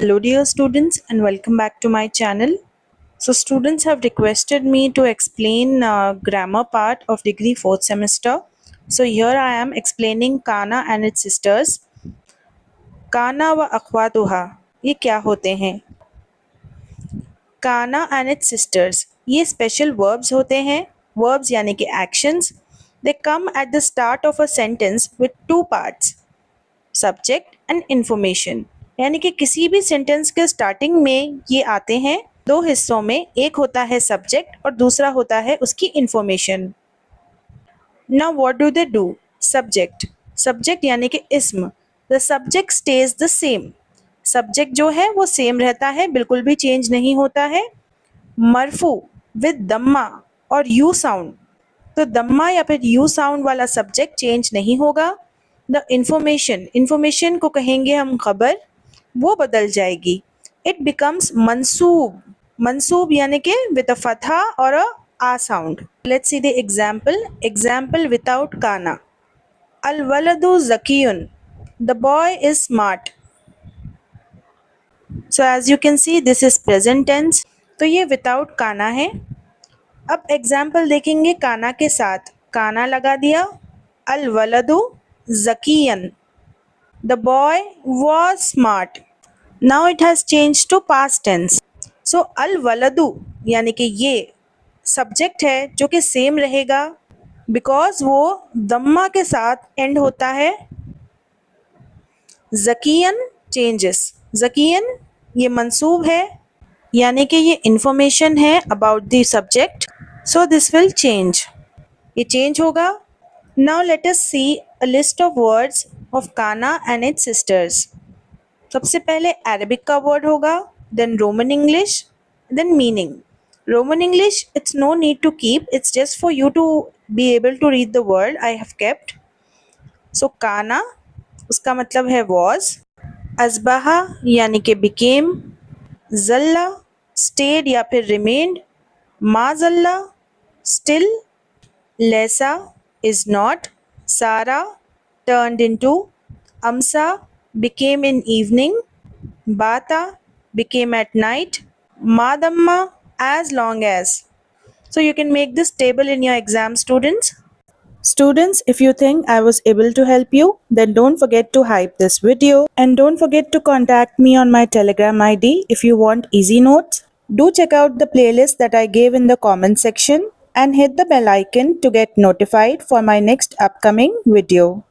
Hello dear students and welcome back to my channel. So students have requested me to explain grammar part of degree 4th semester. So here I am explaining Kana and its sisters. Kana व अख्वातुहा ये क्या होते हैं? Kana and its sisters ये special verbs होते हैं. Verbs यानी कि actions. They come at the start of a sentence with two parts. Subject and information यानी कि किसी भी सेंटेंस के स्टार्टिंग में ये आते हैं दो हिस्सों में. एक होता है सब्जेक्ट और दूसरा होता है उसकी information. Now what do they do? Subject subject यानी कि इस्म. The subject stage the same. Subject जो है वो सेम रहता है, बिल्कुल भी चेंज नहीं होता है. मरफू विद दम्मा और यू साउंड, तो दम्मा या फिर यू साउंड वाला सब्जेक्ट चेंज नहीं होगा. द इन्फॉर्मेशन को कहेंगे हम खबर, वो बदल जाएगी. It becomes मंसूब. मंसूब यानी कि विद अ फतहा और अ आ sound. Let's see the example without काना. अल वलदु ज़कियुन, the boy is smart. So as you can see this is present tense, तो ये विदाउट काना है. अब एग्जाम्पल देखेंगे काना के साथ. काना लगा दिया, अल वलदु ज़कियन, the boy was smart. Now it has changed to past tense. So al waladu यानी कि ये सब्जेक्ट है जो कि सेम रहेगा बिकॉज वो दम्मा के साथ एंड होता है. ज़कियन चेंजेस. ज़कियन ये मंसूब है यानी कि ये इंफॉर्मेशन है about the subject, so this will change. ये चेंज होगा. Now let us see a list of words of Kana and its sisters. सबसे पहले अरबिक का वर्ड होगा, then Roman English, then meaning. Roman English it's no need to keep, it's just for you to be able to read the word I have kept. So Kana उसका मतलब है was. असबहा यानी कि became. जल्ला stayed या फिर remained. माजल्ला still. लैसा is not. Sara turned into. Amsa became in evening. Bata became at night. Madamma as long as. So you can make this table in your exam, students. Students, if you think I was able to help you, then don't forget to hype this video and don't forget to contact me on my Telegram ID if you want easy notes. Do check out the playlist that I gave in the comment section and hit the bell icon to get notified for my next upcoming video.